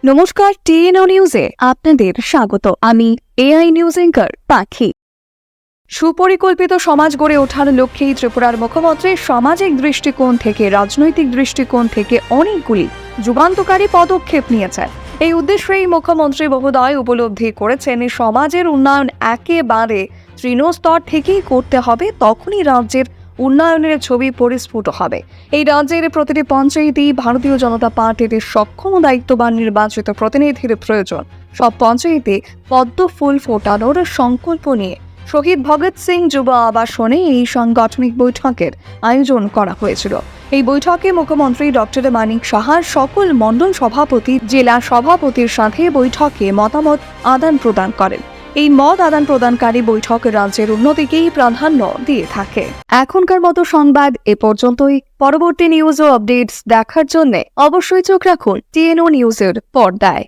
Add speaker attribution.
Speaker 1: নমস্কার, টিএনও নিউজে আপনাদের স্বাগত। আমি এআই নিউজ অ্যাঙ্কার পাখি। সুপরিকল্পিত সমাজ গড়ে ওঠার লক্ষ্যেই ত্রিপুরার মুখ্যমন্ত্রী সামাজিক দৃষ্টিকোণ থেকে রাজনৈতিক দৃষ্টিকোণ থেকে অনেকগুলি যুগান্তকারী পদক্ষেপ নিয়েছেন। এই উদ্দেশ্যেই মুখ্যমন্ত্রী মহোদয় উপলব্ধি করেছেন সমাজের উন্নয়ন একেবারে তৃণস্তর থেকেই করতে হবে, তখনই রাজ্যের উন্নয়নের ছবি পরিস্ফুট হবে। এই রাজ্যের প্রতিটি পঞ্চায়েতেই ভারতীয় জনতা পার্টির সক্ষম ও দায়িত্ববান নির্বাচিত প্রতিনিধির প্রয়োজন। সব পঞ্চায়েতে পদ্ম ফুল ফোটানোর সংকল্প নিয়ে শহীদ ভগৎ সিং যুব আবাসনে এই সাংগঠনিক বৈঠকের আয়োজন করা হয়েছিল। এই বৈঠকে মুখ্যমন্ত্রী ডক্টর মানিক সাহার সকল মণ্ডল সভাপতি, জেলা সভাপতির সাথে বৈঠকে মতামত আদান প্রদান করেন। এই মত আদান প্রদানকারী বৈঠক রাজ্যের উন্নতিকেই প্রাধান্য দিয়ে থাকে। এখনকার মতো সংবাদ এ পর্যন্তই। পরবর্তী নিউজ ও আপডেটস দেখার জন্য অবশ্যই চোখ রাখুন টিএনও নিউজের পর্দায়।